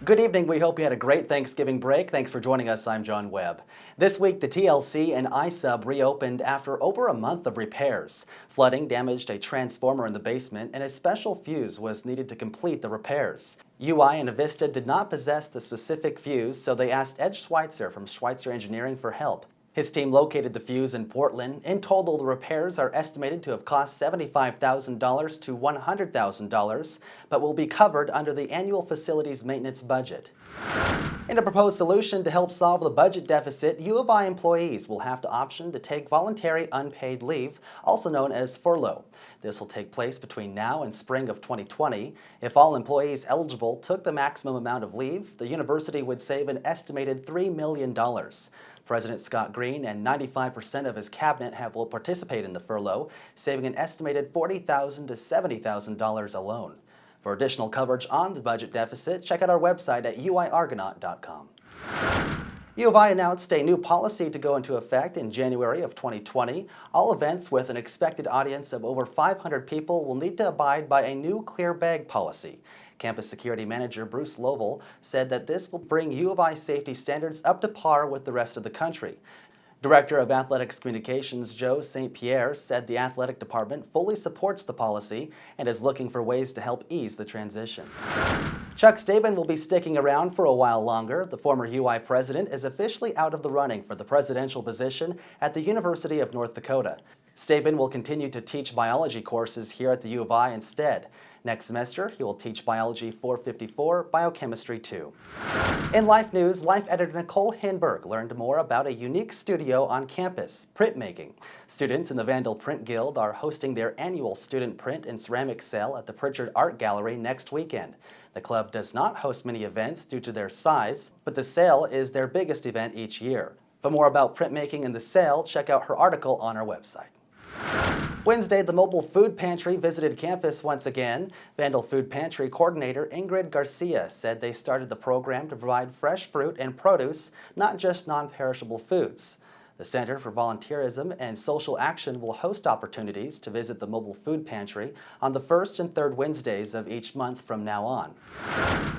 Good evening. We hope you had a great Thanksgiving break. Thanks for joining us. I'm John Webb. This week, the TLC and ISUB reopened after over a month of repairs. Flooding damaged a transformer in the basement, and a special fuse was needed to complete the repairs. UI and Avista did not possess the specific fuse, so they asked Ed Schweitzer from Schweitzer Engineering for help. His team located the fuse in Portland. In total, the repairs are estimated to have cost $75,000 to $100,000, but will be covered under the annual facilities maintenance budget. In a proposed solution to help solve the budget deficit, U of I employees will have the option to take voluntary unpaid leave, also known as furlough. This will take place between now and spring of 2020. If all employees eligible took the maximum amount of leave, the university would save an estimated $3 million. President Scott Green and 95% of his cabinet will participate in the furlough, saving an estimated $40,000 to $70,000 alone. For additional coverage on the budget deficit, check out our website at uiargonaut.com. U of I announced a new policy to go into effect in January of 2020. All events with an expected audience of over 500 people will need to abide by a new clear bag policy. Campus Security Manager Bruce Lovell said that this will bring U of I safety standards up to par with the rest of the country. Director of Athletics Communications Joe St. Pierre said the athletic department fully supports the policy and is looking for ways to help ease the transition. Chuck Staben will be sticking around for a while longer. The former UI president is officially out of the running for the presidential position at the University of North Dakota. Staben will continue to teach biology courses here at the U of I instead. Next semester, he will teach Biology 454, Biochemistry 2. In Life News, Life editor Nicole Hinberg learned more about a unique studio on campus, printmaking. Students in the Vandal Print Guild are hosting their annual student print and ceramic sale at the Pritchard Art Gallery next weekend. The club does not host many events due to their size, but the sale is their biggest event each year. For more about printmaking and the sale, check out her article on our website. Wednesday, the mobile food pantry visited campus once again. Vandal Food Pantry coordinator Ingrid Garcia said they started the program to provide fresh fruit and produce, not just non-perishable foods. The Center for Volunteerism and Social Action will host opportunities to visit the mobile food pantry on the first and third Wednesdays of each month from now on.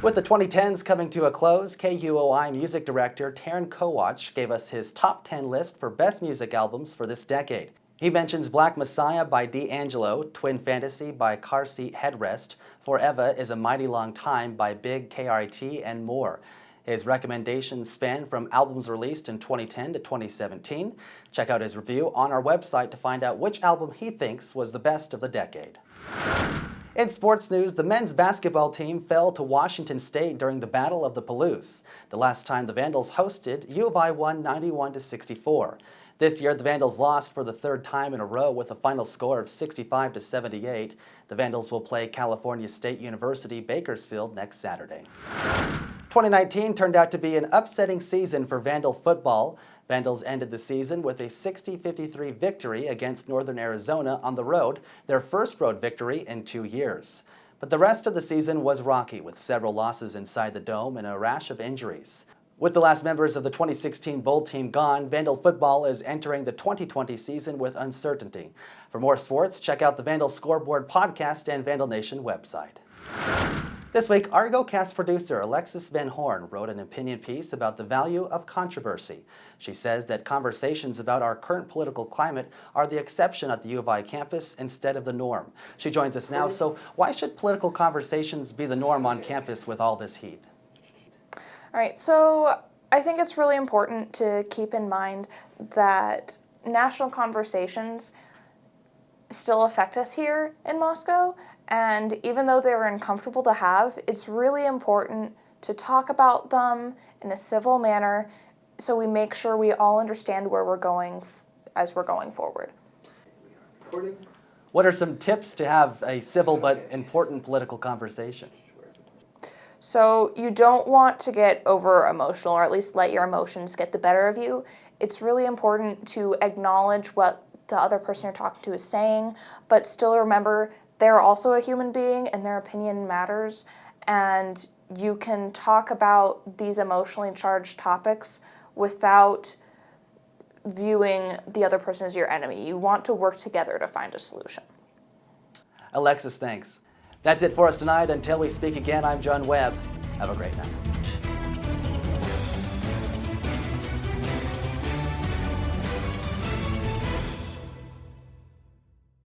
With the 2010s coming to a close, KUOI music director Taryn Kowach gave us his top 10 list for best music albums for this decade. He mentions Black Messiah by D'Angelo, Twin Fantasy by Car Seat Headrest, Forever is a Mighty Long Time by Big KRT, and more. His recommendations span from albums released in 2010 to 2017. Check out his review on our website to find out which album he thinks was the best of the decade. In sports news, the men's basketball team fell to Washington State during the Battle of the Palouse. The last time the Vandals hosted, U of I won 91-64. This year, the Vandals lost for the third time in a row with a final score of 65-78. The Vandals will play California State University Bakersfield next Saturday. 2019 turned out to be an upsetting season for Vandal football. Vandals ended the season with a 60-53 victory against Northern Arizona on the road, their first road victory in 2 years. But the rest of the season was rocky, with several losses inside the Dome and a rash of injuries. With the last members of the 2016 Bowl team gone, Vandal football is entering the 2020 season with uncertainty. For more sports, check out the Vandal Scoreboard podcast and Vandal Nation website. This week, ArgoCast producer Alexis Van Horn wrote an opinion piece about the value of controversy. She says that conversations about our current political climate are the exception at the U of I campus instead of the norm. She joins us now. So why should political conversations be the norm on campus with all this heat? All right, so I think it's really important to keep in mind that national conversations still affect us here in Moscow, and even though they were uncomfortable to have, it's really important to talk about them in a civil manner so we make sure we all understand where we're going as we're going forward. What are some tips to have a civil but important political conversation? So you don't want to get over emotional, or at least let your emotions get the better of you. It's really important to acknowledge what the other person you're talking to is saying, but still remember they're also a human being and their opinion matters, and you can talk about these emotionally charged topics without viewing the other person as your enemy. You want to work together to find a solution. Alexis, thanks. That's it for us tonight. Until we speak again, I'm John Webb. Have a great night.